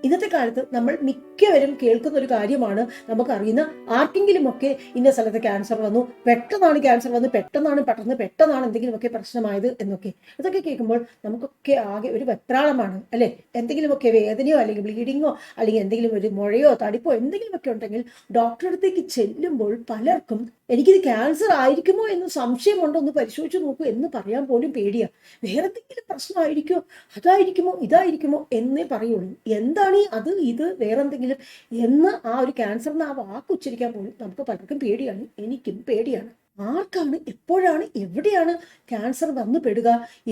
ഇന്നത്തെ കാലത്ത് നമ്മൾ മിക്കവരും കേൾക്കുന്ന ഒരു കാര്യമാണ്, നമുക്കറിയുന്ന ആർക്കെങ്കിലുമൊക്കെ ഇന്ന സ്ഥലത്ത് ക്യാൻസർ വന്നു, പെട്ടെന്നാണ് ക്യാൻസർ വന്ന്, പെട്ടെന്നാണ് എന്തെങ്കിലുമൊക്കെ പ്രശ്നമായത് എന്നൊക്കെ. ഇതൊക്കെ കേൾക്കുമ്പോൾ നമുക്കൊക്കെ ആകെ ഒരു വെപ്രാളമാണ് അല്ലെ. എന്തെങ്കിലുമൊക്കെ വേദനയോ അല്ലെങ്കിൽ ബ്ലീഡിങ്ങോ അല്ലെങ്കിൽ എന്തെങ്കിലും ഒരു മുഴയോ തടിപ്പോ എന്തെങ്കിലുമൊക്കെ ഉണ്ടെങ്കിൽ ഡോക്ടറെ അടുത്തേക്ക് ചെല്ലുമ്പോൾ പലർക്കും എനിക്കിത് ക്യാൻസർ ആയിരിക്കുമോ എന്ന് സംശയമുണ്ടോ, ഒന്ന് പരിശോധിച്ച് നോക്കൂ എന്ന് പറയാൻ പോലും പേടിയാണ്. വേറെ എന്തെങ്കിലും പ്രശ്നമായിരിക്കുമോ, അതായിരിക്കുമോ ഇതായിരിക്കുമോ എന്നേ പറയുള്ളൂ. എന്താണ് ഇത് വേറെന്തെങ്കിലും എന്ന് ആ ഒരു ക്യാൻസർ എന്ന ആ വാക്ക് ഉച്ചരിക്കാൻ പോലും നമുക്ക് പലർക്കും പേടിയാണ്. എനിക്കും പേടിയാണ്. ആർക്കാണ് എപ്പോഴാണ് എവിടെയാണ് ക്യാൻസർ വന്നു പെടുക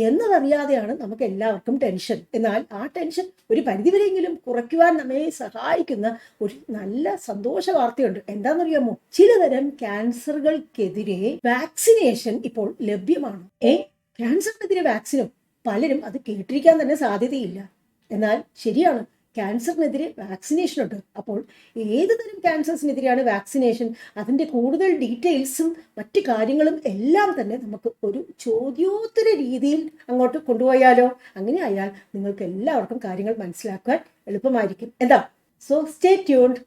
എന്നതറിയാതെയാണ് നമുക്ക് എല്ലാവർക്കും ടെൻഷൻ. എന്നാൽ ആ ടെൻഷൻ ഒരു പരിധിവരെയെങ്കിലും കുറയ്ക്കുവാൻ നമ്മെ സഹായിക്കുന്ന ഒരു നല്ല സന്തോഷ വാർത്തയുണ്ട്. എന്താണെന്നറിയാമോ? ചിലതരം ക്യാൻസറുകൾക്കെതിരെ വാക്സിനേഷൻ ഇപ്പോൾ ലഭ്യമാണ്. ക്യാൻസറിനെതിരെ വാക്സിനും പലരും അത് കേട്ടിരിക്കാൻ തന്നെ സാധ്യതയില്ല. എന്നാൽ ശരിയാണ്, ക്യാൻസറിനെതിരെ വാക്സിനേഷൻ ഉണ്ട്. അപ്പോൾ ഏത് തരം ക്യാൻസേഴ്സിനെതിരെയാണ് വാക്സിനേഷൻ, അതിൻ്റെ കൂടുതൽ ഡീറ്റെയിൽസും മറ്റു കാര്യങ്ങളും എല്ലാം തന്നെ നമുക്ക് ഒരു ചോദ്യോത്തര രീതിയിൽ അങ്ങോട്ട് കൊണ്ടുപോയാലോ? അങ്ങനെ ആയാൽ നിങ്ങൾക്ക് എല്ലാവർക്കും കാര്യങ്ങൾ മനസ്സിലാക്കാൻ എളുപ്പമായിരിക്കും. എന്താ? So stay tuned.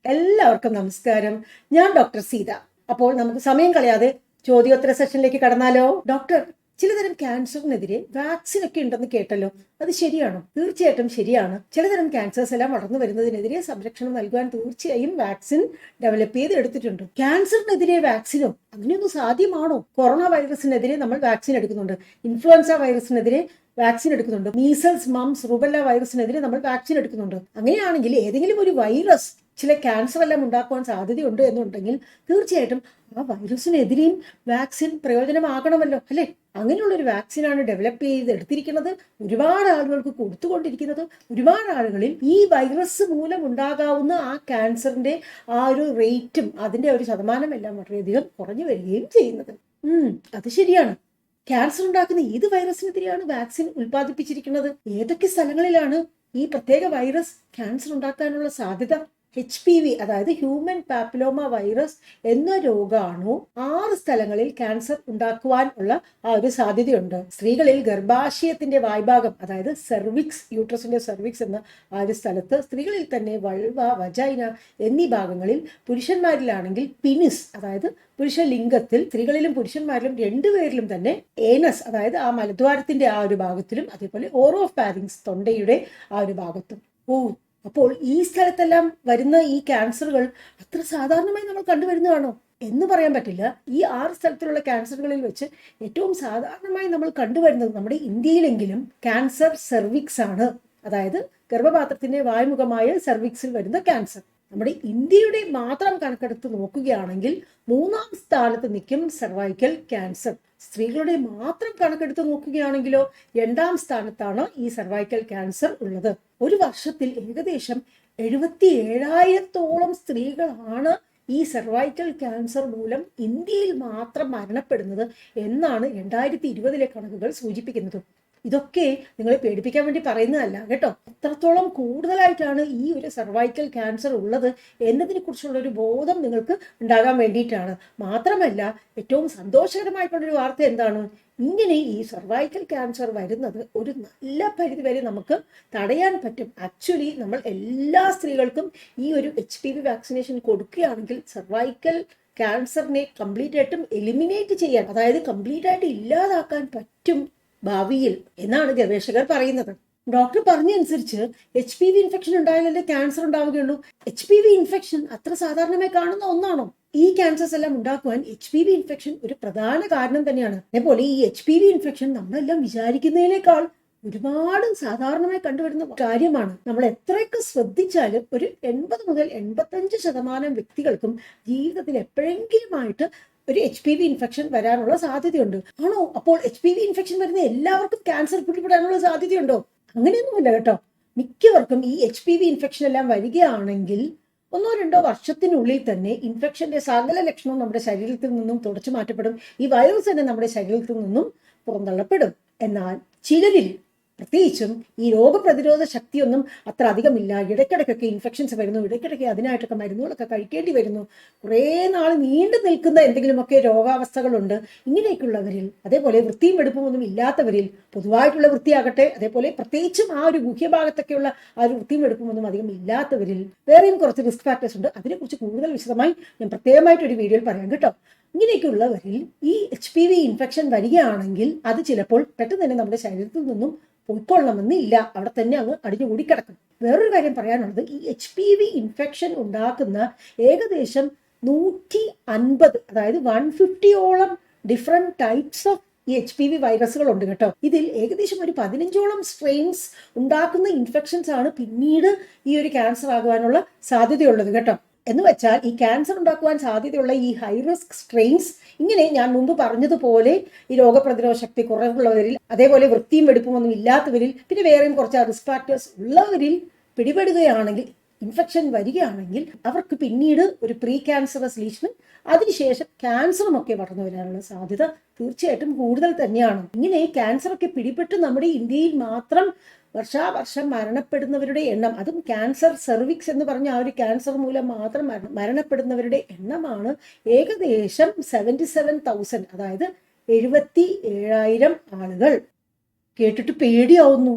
എല്ലാവർക്കും നമസ്കാരം. ഞാൻ ഡോക്ടർ സീത. അപ്പോൾ നമുക്ക് സമയം കളയാതെ ചോദ്യോത്തര സെഷനിലേക്ക് കടന്നാലോ? ഡോക്ടർ, ചിലതരം ക്യാൻസറിനെതിരെ വാക്സിൻ ഒക്കെ ഉണ്ടെന്ന് കേട്ടല്ലോ, അത് ശരിയാണോ? തീർച്ചയായിട്ടും ശരിയാണ്. ചിലതരം ക്യാൻസേഴ്സ് എല്ലാം വളർന്നു വരുന്നതിനെതിരെ സംരക്ഷണം നൽകുവാൻ തീർച്ചയായും വാക്സിൻ ഡെവലപ്പ് ചെയ്ത് എടുത്തിട്ടുണ്ട്. ക്യാൻസറിനെതിരെ വാക്സിനോ? അങ്ങനെയൊന്നും സാധ്യമാണോ? കൊറോണ വൈറസിനെതിരെ നമ്മൾ വാക്സിൻ എടുക്കുന്നുണ്ട്, ഇൻഫ്ലുവൻസ വൈറസിനെതിരെ വാക്സിൻ എടുക്കുന്നുണ്ട്, മീസൽസ്, മംസ്, റുബല്ല വൈറസിനെതിരെ നമ്മൾ വാക്സിൻ എടുക്കുന്നുണ്ട്. അങ്ങനെയാണെങ്കിൽ ഏതെങ്കിലും ഒരു വൈറസ് ചില ക്യാൻസർ എല്ലാം ഉണ്ടാക്കുവാൻ സാധ്യതയുണ്ട് എന്നുണ്ടെങ്കിൽ തീർച്ചയായിട്ടും ആ വൈറസിനെതിരെയും വാക്സിൻ പ്രയോജനമാകണമല്ലോ അല്ലെ. അങ്ങനെയുള്ളൊരു വാക്സിനാണ് ഡെവലപ്പ് ചെയ്തെടുത്തിരിക്കുന്നത്, ഒരുപാട് ആളുകൾക്ക് കൊടുത്തുകൊണ്ടിരിക്കുന്നത്. ഒരുപാട് ആളുകളിൽ ഈ വൈറസ് മൂലം ഉണ്ടാകാവുന്ന ആ ക്യാൻസറിന്റെ ആ ഒരു റേറ്റും അതിന്റെ ഒരു ശതമാനം എല്ലാം വളരെയധികം കുറഞ്ഞു വരികയും ചെയ്യുന്നത്. അത് ശരിയാണ്. ക്യാൻസർ ഉണ്ടാക്കുന്ന ഏത് വൈറസിനെതിരെയാണ് വാക്സിൻ ഉൽപ്പാദിപ്പിച്ചിരിക്കുന്നത്? ഏതൊക്കെ സ്ഥലങ്ങളിലാണ് ഈ പ്രത്യേക വൈറസ് ക്യാൻസർ ഉണ്ടാക്കാനുള്ള സാധ്യത? HPV, അതായത് ഹ്യൂമൻ പാപ്പിലോമ വൈറസ് എന്ന രോഗാണു 6 സ്ഥലങ്ങളിൽ ക്യാൻസർ ഉണ്ടാക്കുവാൻ ഉള്ള ആ ഒരു സാധ്യതയുണ്ട്. സ്ത്രീകളിൽ ഗർഭാശയത്തിന്റെ വായ്ഭാഗം, അതായത് സെർവിക്സ്, യൂട്രസിന്റെ സെർവിക്സ് എന്ന ആ ഒരു സ്ഥലത്ത്, സ്ത്രീകളിൽ തന്നെ വൾവ, വജൈന എന്നീ ഭാഗങ്ങളിൽ, പുരുഷന്മാരിലാണെങ്കിൽ പിനിസ്, അതായത് പുരുഷ ലിംഗത്തിൽ, സ്ത്രീകളിലും പുരുഷന്മാരിലും രണ്ടുപേരിലും തന്നെ ഏനസ്, അതായത് ആ മലദ്വാരത്തിന്റെ ആ ഒരു ഭാഗത്തിലും, അതേപോലെ ഓറോഫാരിങ്സ്, തൊണ്ടയുടെ ആ ഒരു ഭാഗത്തും. അപ്പോൾ ഈ സ്ഥലത്തെല്ലാം വരുന്ന ഈ ക്യാൻസറുകൾ അത്ര സാധാരണമായി നമ്മൾ കണ്ടുവരുന്നതാണോ എന്ന് പറയാൻ പറ്റില്ല. ഈ 6 സ്ഥലത്തിലുള്ള ക്യാൻസറുകളിൽ വെച്ച് ഏറ്റവും സാധാരണമായി നമ്മൾ കണ്ടുവരുന്നത് നമ്മുടെ ഇന്ത്യയിലെങ്കിലും ക്യാൻസർ സെർവിക്സ് ആണ്. അതായത് ഗർഭപാത്രത്തിന്റെ വായ്മുഖമായ സെർവിക്സിൽ വരുന്ന ക്യാൻസർ. നമ്മുടെ ഇന്ത്യയുടെ മാത്രം കണക്കെടുത്ത് നോക്കുകയാണെങ്കിൽ 3ാം സ്ഥാനത്ത് നിൽക്കും സെർവൈക്കൽ ക്യാൻസർ. സ്ത്രീകളുടെ മാത്രം കണക്കെടുത്ത് നോക്കുകയാണെങ്കിലോ 2ാം സ്ഥാനത്താണ് ഈ സെർവൈക്കൽ ക്യാൻസർ ഉള്ളത്. ഒരു വർഷത്തിൽ ഏകദേശം 77,000-ഓളം സ്ത്രീകളാണ് ഈ സെർവൈക്കൽ ക്യാൻസർ മൂലം ഇന്ത്യയിൽ മാത്രം മരണപ്പെടുന്നത് എന്നാണ് 2020 കണക്കുകൾ സൂചിപ്പിക്കുന്നത്. ഇതൊക്കെ നിങ്ങളെ പേടിപ്പിക്കാൻ വേണ്ടി പറയുന്നതല്ല കേട്ടോ. എത്രത്തോളം കൂടുതലായിട്ടാണ് ഈ ഒരു സെർവൈക്കൽ ക്യാൻസർ ഉള്ളത് എന്നതിനെ കുറിച്ചുള്ള ഒരു ബോധം നിങ്ങൾക്ക് ഉണ്ടാകാൻ വേണ്ടിയിട്ടാണ്. മാത്രമല്ല, ഏറ്റവും സന്തോഷകരമായിട്ടുള്ളൊരു വാർത്ത എന്താണ്? ഇങ്ങനെ ഈ സെർവൈക്കൽ ക്യാൻസർ വരുന്നത് ഒരു നല്ല പരിധി വരെ നമുക്ക് തടയാൻ പറ്റും. ആക്ച്വലി നമ്മൾ എല്ലാ സ്ത്രീകൾക്കും ഈ ഒരു HPV വാക്സിനേഷൻ കൊടുക്കുകയാണെങ്കിൽ സെർവൈക്കൽ ക്യാൻസറിനെ കംപ്ലീറ്റ് ആയിട്ടും എലിമിനേറ്റ് ചെയ്യാൻ, അതായത് കംപ്ലീറ്റ് ആയിട്ട് ഇല്ലാതാക്കാൻ പറ്റും ഭാവിയിൽ എന്നാണ് ഗവേഷകർ പറയുന്നത്. ഡോക്ടർ പറഞ്ഞനുസരിച്ച് HPV ഇൻഫെക്ഷൻ ഉണ്ടായാലല്ലേ ക്യാൻസർ ഉണ്ടാവുകയുള്ളൂ. HPV ഇൻഫെക്ഷൻ അത്ര സാധാരണമായി കാണുന്ന ഒന്നാണോ? ഈ ക്യാൻസേഴ്സ് എല്ലാം ഉണ്ടാക്കുവാൻ HPV ഇൻഫെക്ഷൻ ഒരു പ്രധാന കാരണം തന്നെയാണ്. അതേപോലെ ഈ HPV ഇൻഫെക്ഷൻ നമ്മളെല്ലാം വിചാരിക്കുന്നതിനേക്കാൾ ഒരുപാട് സാധാരണമായി കണ്ടുവരുന്ന കാര്യമാണ്. നമ്മൾ എത്രയൊക്കെ ശ്രദ്ധിച്ചാലും ഒരു 80 മുതൽ 85% വ്യക്തികൾക്കും ജീവിതത്തിൽ എപ്പോഴെങ്കിലുമായിട്ട് ഒരു HPV ഇൻഫെക്ഷൻ വരാനുള്ള സാധ്യതയുണ്ട്. ആണോ? അപ്പോൾ HPV ഇൻഫെക്ഷൻ വരുന്ന എല്ലാവർക്കും ക്യാൻസർ പിടിപെടാനുള്ള സാധ്യതയുണ്ടോ? അങ്ങനെയൊന്നുമില്ല കേട്ടോ. മിക്കവർക്കും ഈ HPV ഇൻഫെക്ഷൻ എല്ലാം വരികയാണെങ്കിൽ 1-2 വർഷത്തിനുള്ളിൽ തന്നെ ഇൻഫെക്ഷന്റെ സകല ലക്ഷണവും നമ്മുടെ ശരീരത്തിൽ നിന്നും തുടച്ചു മാറ്റപ്പെടും. ഈ വൈറസ് തന്നെ നമ്മുടെ ശരീരത്തിൽ നിന്നും പുറന്തള്ളപ്പെടും. എന്നാൽ ചിലരിൽ പ്രത്യേകിച്ചും ഈ രോഗപ്രതിരോധ ശക്തിയൊന്നും അത്ര അധികമില്ല. ഇടയ്ക്കിടയ്ക്കൊക്കെ ഇൻഫെക്ഷൻസ് വരുന്നു, ഇടയ്ക്കിടയ്ക്ക് അതിനായിട്ടൊക്കെ മരുന്നുകളൊക്കെ കഴിക്കേണ്ടി വരുന്നു, കുറേ നാൾ നീണ്ടു നിൽക്കുന്ന എന്തെങ്കിലുമൊക്കെ രോഗാവസ്ഥകളുണ്ട്. ഇങ്ങനെയൊക്കെയുള്ളവരിൽ, അതേപോലെ വൃത്തിയും വെടുപ്പും ഒന്നും ഇല്ലാത്തവരിൽ, പൊതുവായിട്ടുള്ള വൃത്തിയാകട്ടെ, അതേപോലെ പ്രത്യേകിച്ചും ആ ഒരു ഗുഹ്യഭാഗത്തൊക്കെയുള്ള ആ ഒരു വൃത്തിയും വെടുപ്പും അധികം ഇല്ലാത്തവരിൽ വേറെയും കുറച്ച് റിസ്ക് ഫാക്ടേഴ്സ് ഉണ്ട്. അതിനെക്കുറിച്ച് കൂടുതൽ വിശദമായി ഞാൻ പ്രത്യേകമായിട്ട് ഒരു വീഡിയോയിൽ പറയാം കേട്ടോ. ഇങ്ങനെയൊക്കെയുള്ളവരിൽ ഈ HPV ഇൻഫെക്ഷൻ വരികയാണെങ്കിൽ അത് ചിലപ്പോൾ പെട്ടെന്ന് തന്നെ നമ്മുടെ ശരീരത്തിൽ നിന്നും പൊയ്ക്കൊള്ളണമെന്നില്ല, അവിടെ തന്നെ അങ്ങ് അടിഞ്ഞുകൂടി കിടക്കും. വേറൊരു കാര്യം പറയാനുള്ളത്, ഈ HPV ഇൻഫെക്ഷൻ ഉണ്ടാക്കുന്ന ഏകദേശം 150, അതായത് 150ഓളം ഡിഫറെന്റ് ടൈപ്സ് ഓഫ് ഈ HPV വൈറസുകൾ ഉണ്ട് കേട്ടോ. ഇതിൽ ഏകദേശം ഒരു 15ഓളം സ്ട്രെയിൻസ് ഉണ്ടാക്കുന്ന ഇൻഫെക്ഷൻസ് ആണ് പിന്നീട് ഈ ഒരു ക്യാൻസർ ആകുവാനുള്ള സാധ്യതയുള്ളത് കേട്ടോ. എന്ന് വെച്ചാൽ ഈ ക്യാൻസർ ഉണ്ടാക്കുവാൻ സാധ്യതയുള്ള ഈ ഹൈ റിസ്ക് സ്ട്രെയിൻസ് ഇങ്ങനെ ഞാൻ മുമ്പ് പറഞ്ഞതുപോലെ ഈ രോഗപ്രതിരോധ ശക്തി കുറവുള്ളവരിൽ, അതേപോലെ വൃത്തിയും വെടുപ്പും ഇല്ലാത്തവരിൽ, പിന്നെ വേറെയും കുറച്ച് റിസ്ക് ഫാക്ടേഴ്സ് ഉള്ളവരിൽ പിടിപെടുകയാണെങ്കിൽ, ഇൻഫെക്ഷൻ വരികയാണെങ്കിൽ അവർക്ക് പിന്നീട് ഒരു പ്രീ ക്യാൻസറസ് ലീഷനും അതിനുശേഷം ക്യാൻസറും ഒക്കെ വളർന്നു വരാനുള്ള സാധ്യത തീർച്ചയായിട്ടും കൂടുതൽ തന്നെയാണ്. ഇങ്ങനെ ക്യാൻസറൊക്കെ പിടിപെട്ട് നമ്മുടെ ഇന്ത്യയിൽ മാത്രം വർഷാവർഷം മരണപ്പെടുന്നവരുടെ എണ്ണം, അതും ക്യാൻസർ സെർവിക്സ് എന്ന് പറഞ്ഞ ആ ഒരു ക്യാൻസർ മൂലം മാത്രം മരണപ്പെടുന്നവരുടെ എണ്ണമാണ് ഏകദേശം 77,000, അതായത് 77,000 ആളുകൾ. കേട്ടിട്ട് പേടിയാവുന്നു.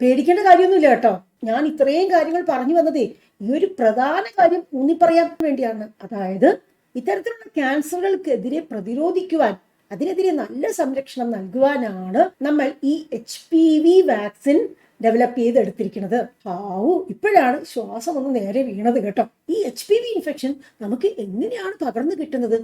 പേടിക്കേണ്ട കാര്യമൊന്നുമില്ല കേട്ടോ. ഞാൻ ഇത്രയും കാര്യങ്ങൾ പറഞ്ഞു വന്നതേ ഈ ഒരു പ്രധാന കാര്യം ഊന്നി പറയാൻ വേണ്ടിയാണ്. അതായത് ഇത്തരത്തിലുള്ള ക്യാൻസറുകൾക്കെതിരെ പ്രതിരോധിക്കുവാൻ, അതിനെതിരെ നല്ല സംരക്ഷണം നൽകുവാനാണ് നമ്മൾ ഈ HPV വാക്സിൻ ഡെവലപ്പ് ചെയ്തെടുത്തിരിക്കുന്നത്. ഇപ്പോഴാണ് ശ്വാസം ഒന്ന് നേരെ വീണത് കേട്ടോ. ഈ HPV ഇൻഫെക്ഷൻ നമുക്ക് എങ്ങനെയാണ് പകർന്നു കിട്ടുന്നത്?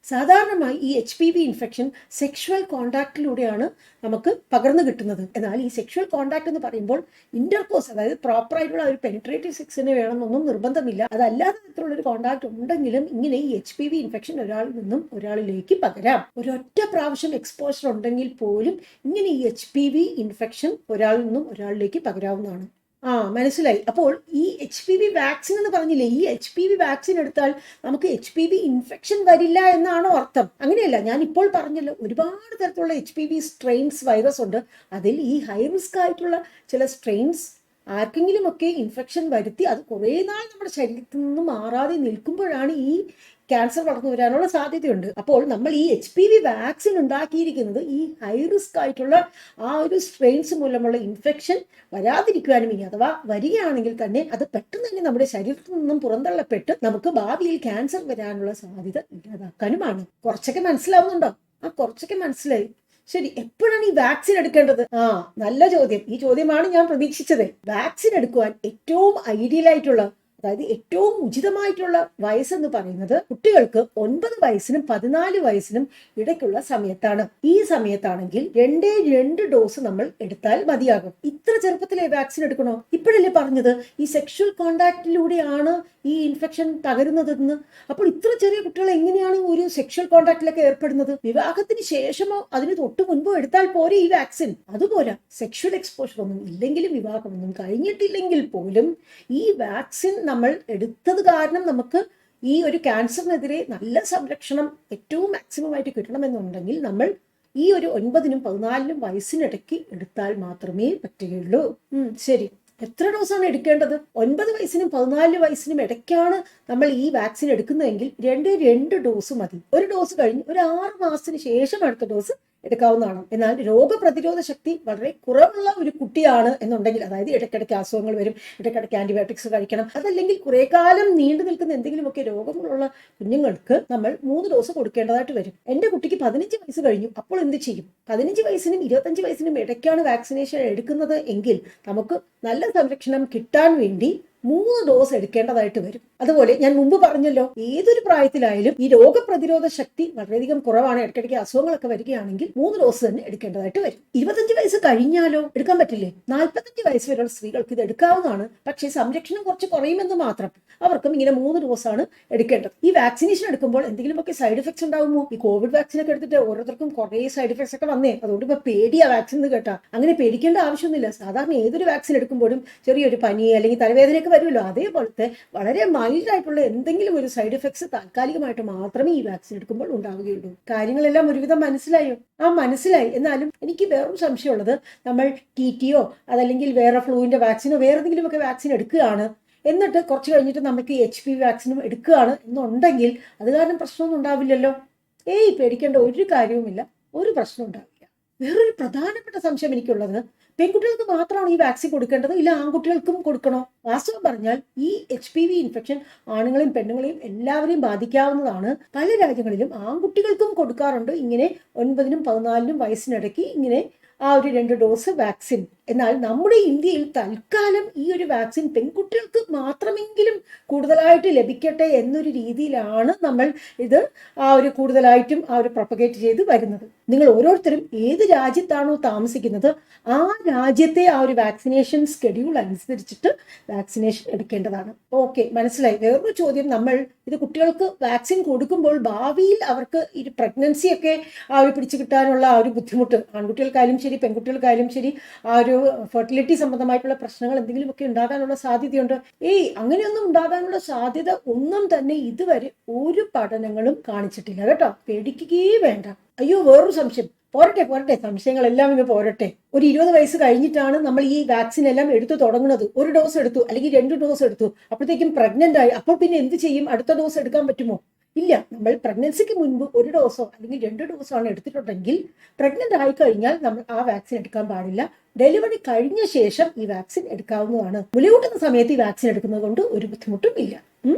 സാധാരണമായി ഈ HPV ഇൻഫെക്ഷൻ സെക്ഷുവൽ കോണ്ടാക്റ്റിലൂടെയാണ് നമുക്ക് പകർന്നു കിട്ടുന്നത്. എന്നാൽ ഈ സെക്ഷുവൽ കോണ്ടാക്ട് എന്ന് പറയുമ്പോൾ ഇന്റർകോഴ്സ്, അതായത് പ്രോപ്പറായിട്ടുള്ള ഒരു പെനിട്രേറ്റീവ് സെക്സിന് വേണമെന്നൊന്നും നിർബന്ധമില്ല. അതല്ലാത്ത തരത്തിലുള്ള ഒരു കോണ്ടാക്ട് ഉണ്ടെങ്കിലും ഇങ്ങനെ ഈ HPV ഇൻഫെക്ഷൻ ഒരാളിൽ നിന്നും ഒരാളിലേക്ക് പകരാം. ഒരൊറ്റ പ്രാവശ്യം എക്സ്പോഷർ ഉണ്ടെങ്കിൽ പോലും ഇങ്ങനെ ഈ HPV ഇൻഫെക്ഷൻ ഒരാളിൽ നിന്നും ഒരാളിലേക്ക് പകരാവുന്നതാണ്. മനസ്സിലായി. അപ്പോൾ ഈ HPV വാക്സിൻ എന്ന് പറഞ്ഞില്ലേ, ഈ HPV വാക്സിൻ എടുത്താൽ നമുക്ക് HPV ഇൻഫെക്ഷൻ വരില്ല എന്നാണോ അർത്ഥം? അങ്ങനെയല്ല. ഞാൻ ഇപ്പോൾ പറഞ്ഞല്ലോ, ഒരുപാട് തരത്തിലുള്ള HPV സ്ട്രെയിൻസ് വൈറസ് ഉണ്ട്. അതിൽ ഈ ഹൈ റിസ്ക് ആയിട്ടുള്ള ചില സ്ട്രെയിൻസ് ആർക്കെങ്കിലും ഒക്കെ ഇൻഫെക്ഷൻ വരുത്തി അത് കുറേ നാൾ നമ്മുടെ ശരീരത്തിൽ നിന്ന് മാറാതെ നിൽക്കുമ്പോഴാണ് ഈ ക്യാൻസർ വളർന്നു വരാനുള്ള സാധ്യതയുണ്ട്. അപ്പോൾ നമ്മൾ ഈ HPV വാക്സിൻ ഉണ്ടാക്കിയിരിക്കുന്നത് ഈ ഹൈ റിസ്ക് ആയിട്ടുള്ള ആ ഒരു സ്ട്രെയിൻസ് മൂലമുള്ള ഇൻഫെക്ഷൻ വരാതിരിക്കുവാനും, ഇനി അഥവാ വരികയാണെങ്കിൽ തന്നെ അത് പെട്ടെന്ന് തന്നെ നമ്മുടെ ശരീരത്തിൽ നിന്നും പുറന്തള്ളപ്പെട്ട് നമുക്ക് ഭാവിയിൽ ക്യാൻസർ വരാനുള്ള സാധ്യത ഇല്ലാതാക്കാനുമാണ്. കുറച്ചൊക്കെ മനസ്സിലാവുന്നുണ്ടോ? കുറച്ചൊക്കെ മനസ്സിലായി. ശരി, എപ്പോഴാണ് ഈ വാക്സിൻ എടുക്കേണ്ടത്? നല്ല ചോദ്യം. ഈ ചോദ്യമാണ് ഞാൻ പ്രതീക്ഷിച്ചത്. വാക്സിൻ എടുക്കുവാൻ ഏറ്റവും ഐഡിയൽ ആയിട്ടുള്ള, അതായത് ഏറ്റവും ഉചിതമായിട്ടുള്ള വയസ്സെന്ന് പറയുന്നത് കുട്ടികൾക്ക് 9 വയസ്സിനും 14 വയസ്സിനും ഇടയ്ക്കുള്ള സമയത്താണ്. ഈ സമയത്താണെങ്കിൽ 2 ഡോസ് നമ്മൾ എടുത്താൽ മതിയാകും. ഇത്ര ചെറുപ്പത്തിലെ വാക്സിൻ എടുക്കണോ? ഇപ്പോഴല്ലേ പറഞ്ഞത് ഈ സെക്ഷൽ കോണ്ടാക്റ്റിലൂടെയാണ് ഈ ഇൻഫെക്ഷൻ പകരുന്നതെന്ന്. അപ്പോൾ ഇത്ര ചെറിയ കുട്ടികൾ എങ്ങനെയാണ് ഒരു സെക്ഷൽ കോണ്ടാക്റ്റിലൊക്കെ ഏർപ്പെടുന്നത്? വിവാഹത്തിന് ശേഷമോ അതിന് തൊട്ട് മുൻപോ എടുത്താൽ പോരെ ഈ വാക്സിൻ? അതുപോലെ സെക്ഷൽ എക്സ്പോഷർ ഒന്നും ഇല്ലെങ്കിലും, വിവാഹമൊന്നും കഴിഞ്ഞിട്ടില്ലെങ്കിൽ പോലും ഈ വാക്സിൻ നമ്മൾ എടുത്തത് കാരണം നമുക്ക് ഈ ഒരു ക്യാൻസറിനെതിരെ നല്ല സംരക്ഷണം ഏറ്റവും മാക്സിമം ആയിട്ട് കിട്ടണമെന്നുണ്ടെങ്കിൽ നമ്മൾ ഈ ഒരു 9നും 14നും വയസ്സിനിടയ്ക്ക് എടുത്താൽ മാത്രമേ പറ്റുകയുള്ളൂ. ശരി, എത്ര ഡോസാണ് എടുക്കേണ്ടത്? 9 വയസ്സിനും 14 വയസ്സിനും ഇടയ്ക്കാണ് നമ്മൾ ഈ വാക്സിൻ എടുക്കുന്നതെങ്കിൽ 2 ഡോസ് മതി. ഒരു ഡോസ് കഴിഞ്ഞ് ഒരു 6 മാസത്തിന് ശേഷം അടുത്ത ഡോസ് എടുക്കാവുന്നതാണ്. എന്നാൽ രോഗപ്രതിരോധ ശക്തി വളരെ കുറവുള്ള ഒരു കുട്ടിയാണ് എന്നുണ്ടെങ്കിൽ, അതായത് ഇടയ്ക്കിടയ്ക്ക് അസുഖങ്ങൾ വരും, ഇടയ്ക്കിടയ്ക്ക് ആന്റിബയോട്ടിക്സ് കഴിക്കണം, അതല്ലെങ്കിൽ കുറെ കാലം നീണ്ടു നിൽക്കുന്ന എന്തെങ്കിലുമൊക്കെ രോഗങ്ങളുള്ള കുഞ്ഞുങ്ങൾക്ക് നമ്മൾ 3 ഡോസ് കൊടുക്കേണ്ടതായിട്ട് വരും. എന്റെ കുട്ടിക്ക് 15 വയസ്സ് കഴിഞ്ഞു. അപ്പോൾ എന്ത് ചെയ്യും? 15 വയസ്സിനും 25 വയസ്സിനും ഇടയ്ക്കാണ് വാക്സിനേഷൻ എടുക്കുന്നത് എങ്കിൽ നമുക്ക് നല്ല സംരക്ഷണം കിട്ടാൻ വേണ്ടി 3 ഡോസ് എടുക്കേണ്ടതായിട്ട് വരും. അതുപോലെ ഞാൻ മുമ്പ് പറഞ്ഞല്ലോ, ഏതൊരു പ്രായത്തിലായാലും ഈ രോഗപ്രതിരോധ ശക്തി വളരെയധികം കുറവാണ്, ഇടയ്ക്കിടയ്ക്ക് അസുഖങ്ങളൊക്കെ വരികയാണെങ്കിൽ 3 ഡോസ് തന്നെ എടുക്കേണ്ടതായിട്ട് വരും. 25 വയസ്സ് കഴിഞ്ഞാലോ എടുക്കാൻ പറ്റില്ലേ? 45 വയസ്സ് വരെയുള്ള സ്ത്രീകൾക്ക് ഇത് എടുക്കാവുന്നതാണ്. പക്ഷേ സംരക്ഷണം കുറച്ച് കുറയുമെന്ന് മാത്രം. അവർക്കും ഇങ്ങനെ 3 ഡോസാണ് എടുക്കേണ്ടത്. ഈ വാക്സിനേഷൻ എടുക്കുമ്പോൾ എന്തെങ്കിലുമൊക്കെ സൈഡ് എഫക്ട്സ് ഉണ്ടാവുമോ? ഈ കോവിഡ് വാക്സിൻ ഒക്കെ എടുത്തിട്ട് ഓരോരുത്തർക്കും കുറേ സൈഡ് എഫക്ട്സ് ഒക്കെ വന്നേ. അതുകൊണ്ട് ഇപ്പൊ പേടിയാ വാക്സിൻ എന്ന് കേട്ടാ. അങ്ങനെ പേടിക്കേണ്ട ആവശ്യമൊന്നുമില്ല. സാധാരണ ഏതൊരു വാക്സിൻ എടുക്കുമ്പോഴും ചെറിയൊരു പനി അല്ലെങ്കിൽ തലവേദനയൊക്കെ അങ്ങനെയൊക്കെ വരുമല്ലോ, അതേപോലത്തെ വളരെ മൈൽഡ് ആയിട്ടുള്ള എന്തെങ്കിലും ഒരു സൈഡ് എഫക്ട്സ് താൽക്കാലികമായിട്ട് മാത്രമേ ഈ വാക്സിൻ എടുക്കുമ്പോൾ ഉണ്ടാവുകയുള്ളൂ. കാര്യങ്ങളെല്ലാം ഒരുവിധം മനസ്സിലായോ? മനസ്സിലായി. എന്നാലും എനിക്ക് വേറൊരു സംശയമുള്ളത്, നമ്മൾ TTയോ അതല്ലെങ്കിൽ വേറെ ഫ്ലൂവിന്റെ വാക്സിനോ വേറെ എന്തെങ്കിലുമൊക്കെ വാക്സിൻ എടുക്കുകയാണ്, എന്നിട്ട് കുറച്ച് കഴിഞ്ഞിട്ട് നമുക്ക് HPV വാക്സിനും എടുക്കുകയാണ് എന്നുണ്ടെങ്കിൽ അത് കാരണം പ്രശ്നമൊന്നും ഉണ്ടാവില്ലല്ലോ. പേടിക്കേണ്ട ഒരു കാര്യവുമില്ല, ഒരു പ്രശ്നം ഉണ്ടാവില്ല. വേറൊരു പ്രധാനപ്പെട്ട സംശയം എനിക്കുള്ളത്, പെൺകുട്ടികൾക്ക് മാത്രമാണ് ഈ വാക്സിൻ കൊടുക്കേണ്ടത്, ഇല്ല ആൺകുട്ടികൾക്കും കൊടുക്കണോ? വാസ്തവം പറഞ്ഞാൽ ഈ HPV ഇൻഫെക്ഷൻ ആണുങ്ങളെയും പെണ്ണുങ്ങളെയും എല്ലാവരെയും ബാധിക്കാവുന്നതാണ്. പല രാജ്യങ്ങളിലും ആൺകുട്ടികൾക്കും കൊടുക്കാറുണ്ട്, ഇങ്ങനെ 9-നും 14-നും വയസ്സിനിടയ്ക്ക് ഇങ്ങനെ ആ ഒരു 2 ഡോസ് വാക്സിൻ. എന്നാൽ നമ്മുടെ ഇന്ത്യയിൽ തൽക്കാലം ഈ ഒരു വാക്സിൻ പെൺകുട്ടികൾക്ക് മാത്രമെങ്കിലും കൂടുതലായിട്ട് ലഭിക്കട്ടെ എന്നൊരു രീതിയിലാണ് നമ്മൾ ഇത് കൂടുതലായിട്ടും പ്രൊപ്പഗേറ്റ് ചെയ്ത് വരുന്നത്. നിങ്ങൾ ഓരോരുത്തരും ഏത് രാജ്യത്താണോ താമസിക്കുന്നത് ആ രാജ്യത്തെ വാക്സിനേഷൻ സ്കെഡ്യൂൾ അനുസരിച്ചിട്ട് വാക്സിനേഷൻ എടുക്കേണ്ടതാണ്. ഓക്കെ, മനസ്സിലായി. വേറൊരു ചോദ്യം, നമ്മൾ ഇത് കുട്ടികൾക്ക് വാക്സിൻ കൊടുക്കുമ്പോൾ ഭാവിയിൽ അവർക്ക് ഈ പ്രഗ്നൻസി ഒക്കെ പിടിച്ചു കിട്ടാനുള്ള ബുദ്ധിമുട്ട്, ആൺകുട്ടികൾക്കായാലും ശരി പെൺകുട്ടികൾക്കായാലും ശരി, ഫെർട്ടിലിറ്റി സംബന്ധമായിട്ടുള്ള പ്രശ്നങ്ങൾ എന്തെങ്കിലുമൊക്കെ ഉണ്ടാകാനുള്ള സാധ്യതയുണ്ട്. അങ്ങനെയൊന്നും ഉണ്ടാകാനുള്ള സാധ്യത ഒന്നും തന്നെ ഇതുവരെ ഒരു പഠനങ്ങളും കാണിച്ചിട്ടില്ല കേട്ടോ. പേടിക്കുകയേ വേണ്ട. അയ്യോ, വേറൊരു സംശയം. പോരട്ടെ, സംശയങ്ങളെല്ലാം ഇങ്ങ് പോരട്ടെ. ഒരു 20 വയസ്സ് കഴിഞ്ഞിട്ടാണ് നമ്മൾ ഈ വാക്സിൻ എല്ലാം എടുത്തു തുടങ്ങുന്നത്. 1 ഡോസ് എടുത്തു അല്ലെങ്കിൽ 2 ഡോസ് എടുത്തു, അപ്പോഴത്തേക്കും പ്രഗ്നന്റ് ആയി. അപ്പോൾ പിന്നെ എന്ത് ചെയ്യും? അടുത്ത ഡോസ് എടുക്കാൻ പറ്റുമോ? ഇല്ല. നമ്മൾ പ്രഗ്നൻസിക്ക് മുൻപ് 1 ഡോസോ അല്ലെങ്കിൽ 2 ഡോസോ ആണ് എടുത്തിട്ടുണ്ടെങ്കിൽ പ്രഗ്നന്റ് ആയി കഴിഞ്ഞാൽ നമ്മൾ ആ വാക്സിൻ എടുക്കാൻ പാടില്ല. ഡെലിവറി കഴിഞ്ഞ ശേഷം ഈ വാക്സിൻ എടുക്കാവുന്നതാണ്. മുലയൂട്ടുന്ന സമയത്ത് ഈ വാക്സിൻ എടുക്കുന്നത് കൊണ്ട് ഒരു ബുദ്ധിമുട്ടും ഇല്ല.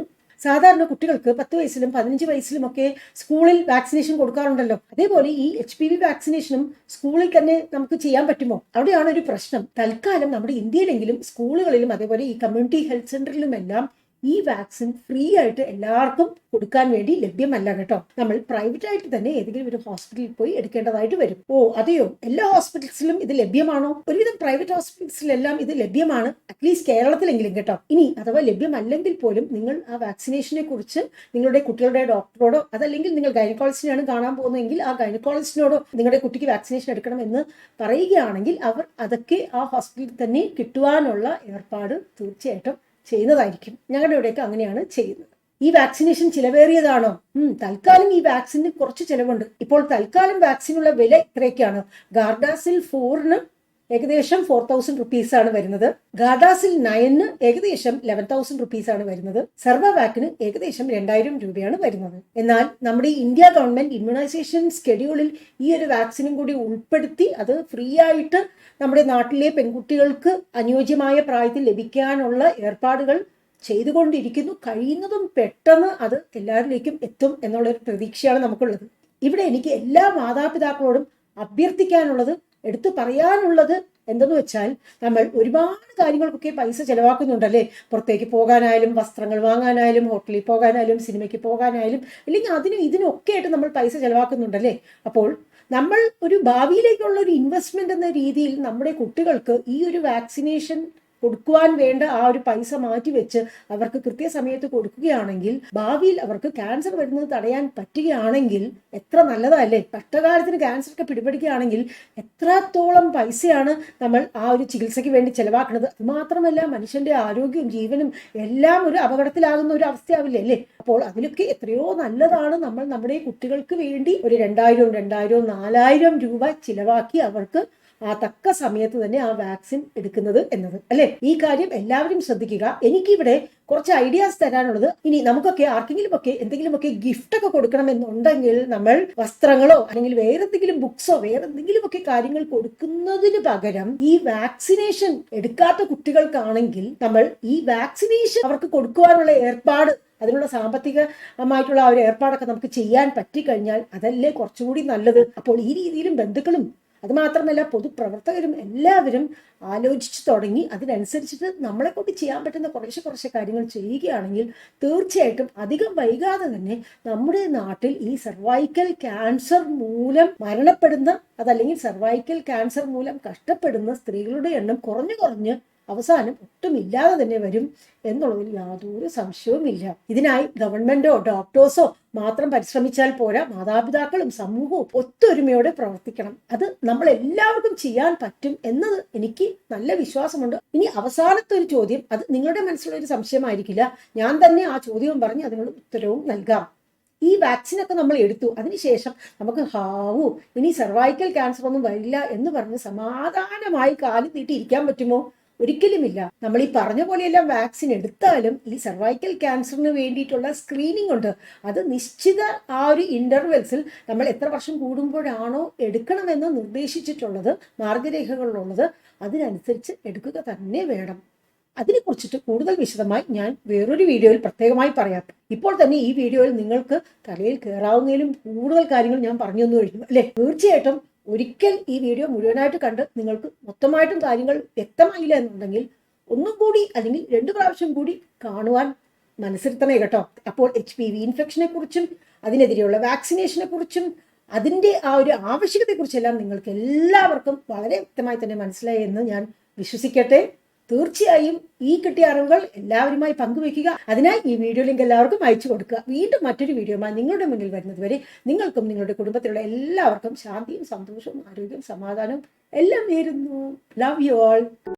സാധാരണ കുട്ടികൾക്ക് 10 വയസ്സിലും 15 വയസ്സിലും ഒക്കെ സ്കൂളിൽ വാക്സിനേഷൻ കൊടുക്കാറുണ്ടല്ലോ. അതേപോലെ ഈ HPV വാക്സിനേഷനും സ്കൂളിൽ തന്നെ നമുക്ക് ചെയ്യാൻ പറ്റുമോ? അവിടെയാണ് ഒരു പ്രശ്നം. തൽക്കാലം നമ്മുടെ ഇന്ത്യയിലെങ്കിലും സ്കൂളുകളിലും അതേപോലെ ഈ കമ്മ്യൂണിറ്റി ഹെൽത്ത് സെന്ററിലുമെല്ലാം ഈ വാക്സിൻ ഫ്രീ ആയിട്ട് എല്ലാവർക്കും കൊടുക്കാൻ വേണ്ടി ലഭ്യമല്ല കേട്ടോ. നമ്മൾ പ്രൈവറ്റ് ആയിട്ട് തന്നെ ഏതെങ്കിലും ഒരു ഹോസ്പിറ്റലിൽ പോയി എടുക്കേണ്ടതായിട്ട് വരും. അതെയോ? എല്ലാ ഹോസ്പിറ്റൽസിലും ഇത് ലഭ്യമാണോ? ഒരുവിധം പ്രൈവറ്റ് ഹോസ്പിറ്റൽസിലെല്ലാം ഇത് ലഭ്യമാണ്, അറ്റ്ലീസ്റ്റ് കേരളത്തിലെങ്കിലും കേട്ടോ. ഇനി അഥവാ ലഭ്യമല്ലെങ്കിൽ പോലും നിങ്ങൾ ആ വാക്സിനേഷനെ കുറിച്ച് നിങ്ങളുടെ കുട്ടികളുടെ ഡോക്ടറോടോ അതല്ലെങ്കിൽ നിങ്ങൾ ഗൈനക്കോളജിസ്റ്റിനെയാണ് കാണാൻ പോകുന്നതെങ്കിൽ ആ ഗൈനക്കോളജിസ്റ്റിനോടോ നിങ്ങളുടെ കുട്ടിക്ക് വാക്സിനേഷൻ എടുക്കണം എന്ന് പറയുകയാണെങ്കിൽ അവർ അതൊക്കെ ആ ഹോസ്പിറ്റലിൽ തന്നെ കിട്ടുവാനുള്ള ഏർപ്പാട് തീർച്ചയായിട്ടും ചെയ്യുന്നതായിരിക്കും. ഞങ്ങളുടെ ഇവിടെയൊക്കെ അങ്ങനെയാണ് ചെയ്യുന്നത്. ഈ വാക്സിനേഷൻ ചിലവേറിയതാണോ? തൽക്കാലം ഈ വാക്സിന് കുറച്ച് ചിലവുണ്ട്. ഇപ്പോൾ തൽക്കാലം വാക്സിനുള്ള വില ഇത്രയൊക്കെയാണ്. ഗാർഡാസിൽ 4-ന് ഏകദേശം 4000 rupees ആണ് വരുന്നത്. ഗാർഡാസിൽ 9-ന് ഏകദേശം 11,000 rupees ആണ് വരുന്നത്. സർവവാക്കിന് ഏകദേശം 2000 രൂപയാണ് വരുന്നത്. എന്നാൽ നമ്മുടെ ഇന്ത്യ ഗവൺമെന്റ് ഇമ്മ്യൂണൈസേഷൻ സ്കെഡ്യൂളിൽ ഈ ഒരു വാക്സിനും കൂടി ഉൾപ്പെടുത്തി അത് ഫ്രീ ആയിട്ട് നമ്മുടെ നാട്ടിലെ പെൺകുട്ടികൾക്ക് അനുയോജ്യമായ പ്രായത്തിൽ ലഭിക്കാനുള്ള ഏർപ്പാടുകൾ ചെയ്തുകൊണ്ടിരിക്കുന്നു. കഴിയുന്നതും പെട്ടെന്ന് അത് എല്ലാവരിലേക്കും എത്തും എന്നുള്ളൊരു പ്രതീക്ഷയാണ് നമുക്കുള്ളത്. ഇവിടെ എനിക്ക് എല്ലാ മാതാപിതാക്കളോടും അഭ്യർത്ഥിക്കാനുള്ളത്, എടുത്തു പറയാനുള്ളത് എന്തെന്ന് വെച്ചാൽ, നമ്മൾ ഒരുപാട് കാര്യങ്ങൾക്കൊക്കെ പൈസ ചെലവാക്കുന്നുണ്ടല്ലേ. പുറത്തേക്ക് പോകാനായാലും വസ്ത്രങ്ങൾ വാങ്ങാനായാലും ഹോട്ടലിൽ പോകാനായാലും സിനിമയ്ക്ക് പോകാനായാലും അല്ലെങ്കിൽ അതിനും ഇതിനൊക്കെ ആയിട്ട് നമ്മൾ പൈസ ചെലവാക്കുന്നുണ്ടല്ലേ. അപ്പോൾ നമ്മൾ ഒരു ഭാവിയിലേക്കുള്ള ഒരു ഇൻവെസ്റ്റ്മെന്റ് എന്ന രീതിയിൽ നമ്മുടെ കുട്ടികൾക്ക് ഈ ഒരു വാക്സിനേഷൻ കൊടുക്കുവാൻ വേണ്ട ആ ഒരു പൈസ മാറ്റി വെച്ച് അവർക്ക് കൃത്യസമയത്ത് കൊടുക്കുകയാണെങ്കിൽ ഭാവിയിൽ അവർക്ക് ക്യാൻസർ വരുന്നത് തടയാൻ പറ്റുകയാണെങ്കിൽ എത്ര നല്ലതല്ലേ. കഷ്ടകാലത്തിന് ക്യാൻസർ ഒക്കെ പിടിപെടുകയാണെങ്കിൽ എത്രത്തോളം പൈസയാണ് നമ്മൾ ആ ഒരു ചികിത്സയ്ക്ക് വേണ്ടി ചെലവാക്കുന്നത്. അതുമാത്രമല്ല മനുഷ്യന്റെ ആരോഗ്യവും ജീവനും എല്ലാം ഒരു അപകടത്തിലാകുന്ന ഒരു അവസ്ഥയാവില്ലേ അല്ലേ. അപ്പോൾ അതിലൊക്കെ എത്രയോ നല്ലതാണ് നമ്മൾ നമ്മുടെ കുട്ടികൾക്ക് വേണ്ടി ഒരു 2000, 4000 രൂപ ചിലവാക്കി അവർക്ക് ആ തക്ക സമയത്ത് തന്നെ ആ വാക്സിൻ എടുക്കുന്നത് എന്നത് അല്ലെ. ഈ കാര്യം എല്ലാവരും ശ്രദ്ധിക്കുക. എനിക്കിവിടെ കുറച്ച് ഐഡിയാസ് തരാനുള്ളത്, ഇനി നമുക്കൊക്കെ ആർക്കെങ്കിലും ഒക്കെ എന്തെങ്കിലുമൊക്കെ ഗിഫ്റ്റ് ഒക്കെ കൊടുക്കണമെന്നുണ്ടെങ്കിൽ നമ്മൾ വസ്ത്രങ്ങളോ അല്ലെങ്കിൽ വേറെ എന്തെങ്കിലും ബുക്സോ വേറെ എന്തെങ്കിലും ഒക്കെ കാര്യങ്ങൾ കൊടുക്കുന്നതിന് പകരം ഈ വാക്സിനേഷൻ എടുക്കാത്ത കുട്ടികൾക്കാണെങ്കിൽ നമ്മൾ ഈ വാക്സിനേഷൻ അവർക്ക് കൊടുക്കുവാനുള്ള ഏർപ്പാട്, അതിനുള്ള സാമ്പത്തികമായിട്ടുള്ള ആ ഒരു ഏർപ്പാടൊക്കെ നമുക്ക് ചെയ്യാൻ പറ്റിക്കഴിഞ്ഞാൽ അതല്ലേ കുറച്ചുകൂടി നല്ലത്. അപ്പോൾ ഈ രീതിയിലും ബന്ധുക്കളും അതുമാത്രമല്ല പൊതുപ്രവർത്തകരും എല്ലാവരും ആലോചിച്ച് തുടങ്ങി അതിനനുസരിച്ചിട്ട് നമ്മളെ കൊണ്ട് ചെയ്യാൻ പറ്റുന്ന കുറച്ച് കാര്യങ്ങൾ ചെയ്യുകയാണെങ്കിൽ തീർച്ചയായിട്ടും അധികം വൈകാതെ തന്നെ നമ്മുടെ നാട്ടിൽ ഈ സർവൈക്കൽ ക്യാൻസർ മൂലം മരണപ്പെടുന്ന അതല്ലെങ്കിൽ സർവൈക്കൽ ക്യാൻസർ മൂലം കഷ്ടപ്പെടുന്ന സ്ത്രീകളുടെ എണ്ണം കുറഞ്ഞ് അവസാനം ഒട്ടും ഇല്ലാതെ തന്നെ വരും എന്നുള്ളതിൽ യാതൊരു സംശയവുമില്ല. ഇതിനായി ഗവൺമെന്റോ ഡോക്ടേഴ്സോ മാത്രം പരിശ്രമിച്ചാൽ പോരാ, മാതാപിതാക്കളും സമൂഹവും ഒത്തൊരുമയോടെ പ്രവർത്തിക്കണം. അത് നമ്മൾ എല്ലാവർക്കും ചെയ്യാൻ പറ്റും എന്നത് എനിക്ക് നല്ല വിശ്വാസമുണ്ട്. ഇനി അവസാനത്തെ ഒരു ചോദ്യം, അത് നിങ്ങളുടെ മനസ്സിലുള്ള ഒരു സംശയമായിരിക്കില്ല. ഞാൻ തന്നെ ആ ചോദ്യവും പറഞ്ഞ് അതിനുള്ള ഉത്തരവും നൽകാം. ഈ വാക്സിനൊക്കെ നമ്മൾ എടുത്തു, അതിനുശേഷം നമുക്ക് ഹാവു ഇനി സർവൈക്കൽ ക്യാൻസർ ഒന്നും വരില്ല എന്ന് പറഞ്ഞ് സമാധാനമായി കാലം നീട്ടി ഇരിക്കാൻ പറ്റുമോ? ഒരിക്കലുമില്ല. നമ്മൾ ഈ പറഞ്ഞ പോലെയെല്ലാം വാക്സിൻ എടുത്താലും ഈ സർവൈക്കൽ ക്യാൻസറിന് വേണ്ടിയിട്ടുള്ള സ്ക്രീനിങ് ഉണ്ട്. അത് നിശ്ചിത ആ ഒരു ഇന്റർവെൽസിൽ നമ്മൾ എത്ര വർഷം കൂടുമ്പോഴാണോ എടുക്കണമെന്ന് നിർദ്ദേശിച്ചിട്ടുള്ളത്, മാർഗരേഖകളിലുള്ളത്, അതിനനുസരിച്ച് എടുക്കുക തന്നെ വേണം. അതിനെക്കുറിച്ചിട്ട് കൂടുതൽ വിശദമായി ഞാൻ വേറൊരു വീഡിയോയിൽ പ്രത്യേകമായി പറയാം. ഇപ്പോൾ തന്നെ ഈ വീഡിയോയിൽ നിങ്ങൾക്ക് തലയിൽ കയറാവുന്നതിലും കൂടുതൽ കാര്യങ്ങൾ ഞാൻ പറഞ്ഞു തന്നു കഴിഞ്ഞു അല്ലേ? തീർച്ചയായിട്ടും ഒരിക്കൽ ഈ വീഡിയോ മുഴുവനായിട്ട് കണ്ട് നിങ്ങൾക്ക് മൊത്തമായിട്ടും കാര്യങ്ങൾ വ്യക്തമായില്ല എന്നുണ്ടെങ്കിൽ ഒന്നും കൂടി അല്ലെങ്കിൽ 2 പ്രാവശ്യം കൂടി കാണുവാൻ മനസ്സിരുത്തണേ കേട്ടോ. അപ്പോൾ HPV ഇൻഫെക്ഷനെ കുറിച്ചും അതിനെതിരെയുള്ള വാക്സിനേഷനെ കുറിച്ചും അതിൻ്റെ ആ ഒരു ആവശ്യകതയെക്കുറിച്ചെല്ലാം നിങ്ങൾക്ക് എല്ലാവർക്കും വളരെ വ്യക്തമായി തന്നെ മനസ്സിലായി എന്ന് ഞാൻ വിശ്വസിക്കട്ടെ. തീർച്ചയായും ഈ കിട്ടിയ അറിവുകൾ എല്ലാവരുമായി പങ്കുവെക്കുക. അതിനായി ഈ വീഡിയോ ലിങ്ക് എല്ലാവർക്കും അയച്ചു കൊടുക്കുക. വീണ്ടും മറ്റൊരു വീഡിയോയുമായി നിങ്ങളുടെ മുന്നിൽ വരുന്നത് വരെ നിങ്ങൾക്കും നിങ്ങളുടെ കുടുംബത്തിലുള്ള എല്ലാവർക്കും ശാന്തിയും സന്തോഷവും ആരോഗ്യവും സമാധാനവും എല്ലാം നേരുന്നു. Love you all.